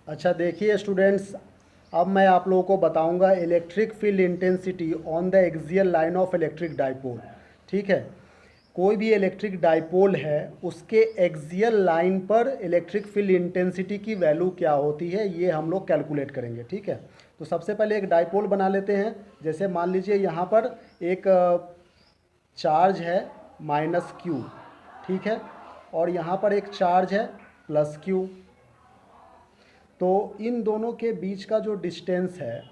अच्छा देखिए स्टूडेंट्स, अब मैं आप लोगों को बताऊंगा electric field intensity on the axial line of electric dipole. ठीक है, कोई भी इलेक्ट्रिक डाइपोल है उसके एक्सियल लाइन पर इलेक्ट्रिक फील्ड इंटेंसिटी की वैल्यू क्या होती है, ये हम लोग कैलकुलेट करेंगे। ठीक है, तो सबसे पहले एक डाइपोल बना लेते हैं। जैसे मान लीजिए यहाँ पर एक चार्ज है माइनस क्यू, ठीक है, और यहाँ पर एक चार्ज है प्लस क्यू। तो इन दोनों के बीच का जो डिस्टेंस है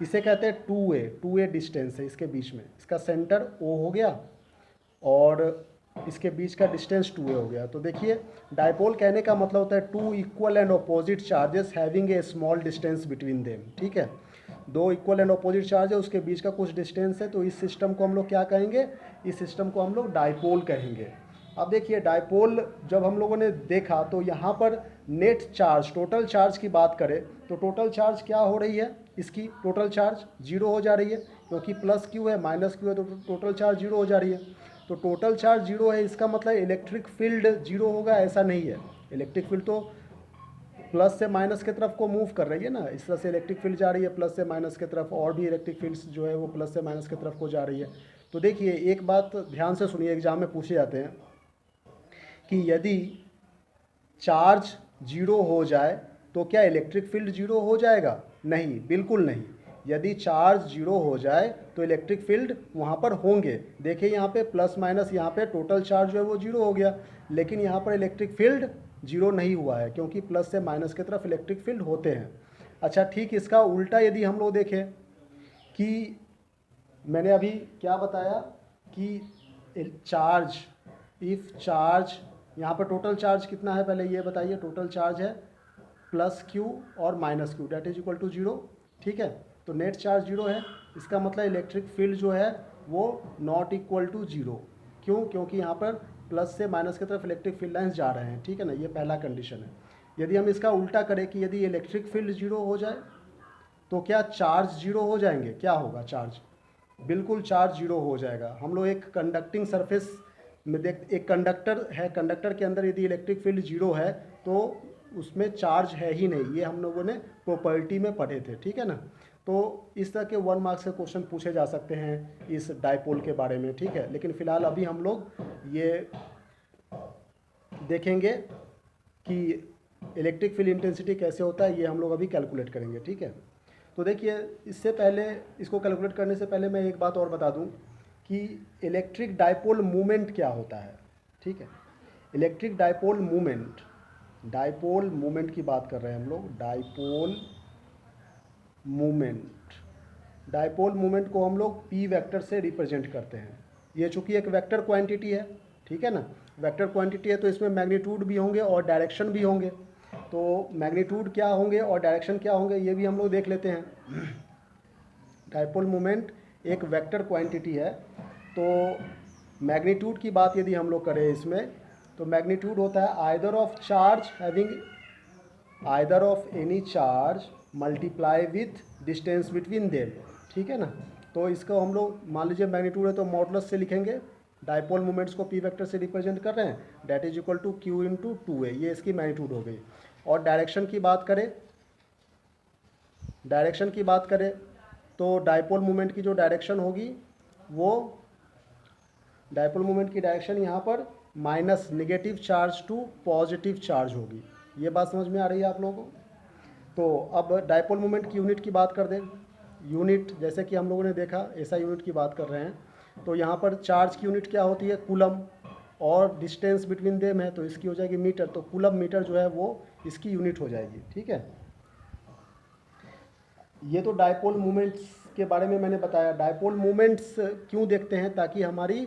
इसे कहते हैं टू ए डिस्टेंस है इसके बीच में। इसका सेंटर ओ हो गया और इसके बीच का डिस्टेंस टू ए हो गया। तो देखिए डाइपोल कहने का मतलब होता है two equal and opposite charges having a small distance between them. ठीक है, दो इक्वल एंड अपोजिट चार्ज है, उसके बीच का कुछ डिस्टेंस है, तो इस सिस्टम को हम लोग क्या कहेंगे, इस सिस्टम को हम लोग डाइपोल कहेंगे। अब देखिए डाइपोल जब हम लोगों ने देखा तो यहाँ पर नेट चार्ज, टोटल चार्ज की बात करें तो टोटल चार्ज क्या हो रही है, इसकी टोटल चार्ज जीरो हो जा रही है, क्योंकि प्लस क्यू है माइनस क्यू है, तो टोटल चार्ज जीरो हो जा रही है। तो टोटल चार्ज जीरो है, इसका मतलब इलेक्ट्रिक फील्ड जीरो होगा ऐसा नहीं है। इलेक्ट्रिक फील्ड तो प्लस से माइनस की तरफ को मूव कर रही है ना, इस तरह से इलेक्ट्रिक फील्ड जा रही है प्लस से माइनस की तरफ, और भी इलेक्ट्रिक फील्ड्स जो है वो प्लस से माइनस की तरफ को जा रही है। तो देखिए एक बात ध्यान से सुनिए, एग्जाम में पूछे जाते हैं कि यदि चार्ज जीरो हो जाए तो क्या इलेक्ट्रिक फील्ड जीरो हो जाएगा? नहीं, बिल्कुल नहीं। यदि चार्ज जीरो हो जाए तो इलेक्ट्रिक फील्ड वहाँ पर होंगे। देखिए यहाँ पे प्लस माइनस, यहाँ पे टोटल चार्ज जो है वो जीरो हो गया, लेकिन यहाँ पर इलेक्ट्रिक फील्ड जीरो नहीं हुआ है, क्योंकि प्लस से माइनस की तरफ इलेक्ट्रिक फील्ड होते हैं। अच्छा ठीक, इसका उल्टा यदि हम लोग देखें कि मैंने अभी क्या बताया कि चार्ज, इफ़ चार्ज, यहाँ पर टोटल चार्ज कितना है पहले ये बताइए। टोटल चार्ज है प्लस क्यू और minus q, that is equal to zero. ठीक है, तो नेट चार्ज जीरो है, इसका मतलब इलेक्ट्रिक फील्ड जो है वो नॉट इक्वल टू जीरो। क्यों? क्योंकि यहाँ पर प्लस से माइनस की तरफ इलेक्ट्रिक फील्ड लाइन्स जा रहे हैं। ठीक है ना, ये पहला कंडीशन है। यदि हम इसका उल्टा करें कि यदि इलेक्ट्रिक फील्ड जीरो हो जाए तो क्या चार्ज जीरो हो जाएंगे? क्या होगा चार्ज? बिल्कुल चार्ज जीरो हो जाएगा। हम लोग एक कंडक्टिंग सरफेस में देख, एक कंडक्टर है, कंडक्टर के अंदर यदि इलेक्ट्रिक फील्ड जीरो है तो उसमें चार्ज है ही नहीं, ये हम लोगों ने प्रॉपर्टी में पढ़े थे। ठीक है ना, तो इस तरह के 1 मार्क्स के क्वेश्चन पूछे जा सकते हैं इस डाइपोल के बारे में। ठीक है, लेकिन फ़िलहाल अभी हम लोग ये देखेंगे कि इलेक्ट्रिक फील्ड इंटेंसिटी कैसे होता है, ये हम लोग अभी कैलकुलेट करेंगे। ठीक है, तो देखिए इससे पहले, इसको कैलकुलेट करने से पहले मैं एक बात और बता दूं कि इलेक्ट्रिक डाइपोल मूवमेंट क्या होता है। ठीक है, electric dipole movement, dipole movement की बात कर रहे हैं हम लोग। डाइपोल मूवमेंट, डाइपोल मूवमेंट को हम लोग पी वेक्टर से रिप्रेजेंट करते हैं। ये चूंकि एक वेक्टर क्वांटिटी है, ठीक है ना, वेक्टर क्वांटिटी है तो इसमें मैग्नीट्यूड भी होंगे और डायरेक्शन भी होंगे। तो मैग्नीट्यूड क्या होंगे और डायरेक्शन क्या होंगे ये भी हम लोग देख लेते हैं। डाइपोल मोमेंट एक वेक्टर क्वांटिटी है, तो मैग्नीट्यूड की बात यदि हम लोग करें इसमें, तो मैग्नीट्यूड होता है either of charge having, either of any charge multiply with distance between them. ठीक है ना, तो इसको हम लोग मान लीजिए मैग्नीट्यूड है तो मॉडुलस से लिखेंगे। डाइपोल मोमेंट्स को पी वेक्टर से रिप्रेजेंट कर रहे हैं, that is equal to q into two a, ये इसकी मैग्नीट्यूड हो गई। और डायरेक्शन की बात करें, डायरेक्शन की बात करें तो डाइपोल मोमेंट की जो डायरेक्शन होगी वो, डाइपोल मोमेंट की डायरेक्शन यहाँ पर minus negative charge to positive charge होगी। ये बात समझ में आ रही है आप लोगों को? तो अब डाइपोल मोमेंट की यूनिट की बात कर दें। यूनिट जैसे कि हम लोगों ने देखा ऐसा यूनिट की बात कर रहे हैं, तो यहाँ पर चार्ज की यूनिट क्या होती है? कूलम, और डिस्टेंस बिटवीन देम है तो इसकी हो जाएगी मीटर, तो कूलम मीटर जो है वो इसकी यूनिट हो जाएगी। ठीक है, ये तो डाइपोल मूवमेंट्स के बारे में मैंने बताया। डाइपोल मूवमेंट्स क्यों देखते हैं? ताकि हमारी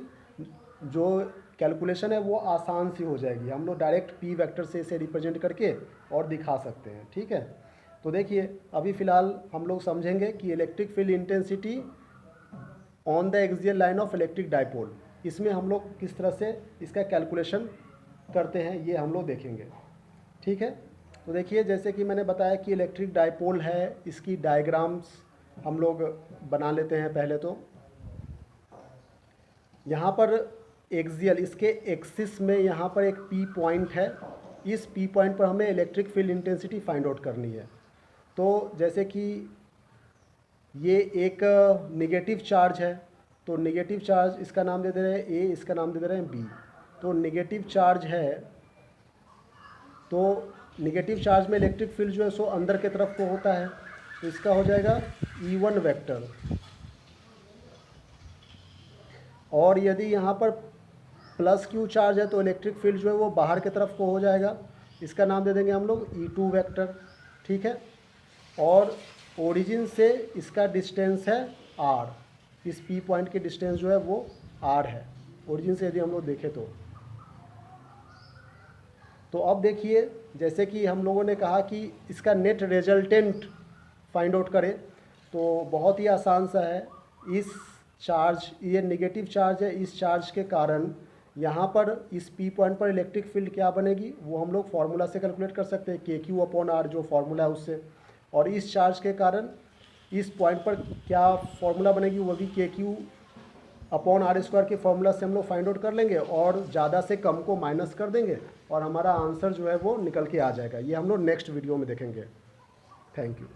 जो कैलकुलेशन है वो आसान सी हो जाएगी, हम लोग डायरेक्ट पी वेक्टर से इसे रिप्रेजेंट करके और दिखा सकते हैं। ठीक है, तो देखिए अभी फ़िलहाल हम लोग समझेंगे कि electric field intensity on the axial line of electric dipole, इसमें हम लोग किस तरह से इसका कैलकुलेशन करते हैं ये हम लोग देखेंगे। ठीक है, तो देखिए जैसे कि मैंने बताया कि इलेक्ट्रिक डाइपोल है, इसकी डायग्राम्स हम लोग बना लेते हैं पहले। तो यहाँ पर एक्सियल, इसके एक्सिस में यहाँ पर एक पी पॉइंट है, इस पी पॉइंट पर हमें electric field intensity find out करनी है। तो जैसे कि ये एक नेगेटिव चार्ज है, तो नेगेटिव चार्ज इसका नाम दे दे रहे हैं ए, इसका नाम दे दे रहे हैं बी। तो नेगेटिव चार्ज है, तो नेगेटिव चार्ज में इलेक्ट्रिक फील्ड जो है सो अंदर के तरफ को होता है, तो इसका हो जाएगा E1 वेक्टर। और यदि यहाँ पर प्लस क्यू चार्ज है तो इलेक्ट्रिक फील्ड जो है वो बाहर की तरफ को हो जाएगा, इसका नाम दे देंगे हम लोग E2 वेक्टर। ठीक है, और ओरिजिन से इसका डिस्टेंस है R, इस P पॉइंट की डिस्टेंस जो है वो R है ओरिजिन से, यदि हम लोग देखें तो अब देखिए, जैसे कि हम लोगों ने कहा कि इसका नेट रिजल्टेंट फाइंड आउट करें, तो बहुत ही आसान सा है। इस चार्ज, ये नेगेटिव चार्ज है, इस चार्ज के कारण यहाँ पर इस P पॉइंट पर इलेक्ट्रिक फील्ड क्या बनेगी वो हम लोग फार्मूला से कैलकुलेट कर सकते हैं, KQ/R जो फार्मूला है उससे। और इस चार्ज के कारण इस पॉइंट पर क्या फार्मूला बनेगी वो भी KQ/R² के फार्मूला से हम लोग फाइंड आउट कर लेंगे, और ज़्यादा से कम को माइनस कर देंगे और हमारा आंसर जो है वो निकल के आ जाएगा। ये हम लोग नेक्स्ट वीडियो में देखेंगे। Thank you.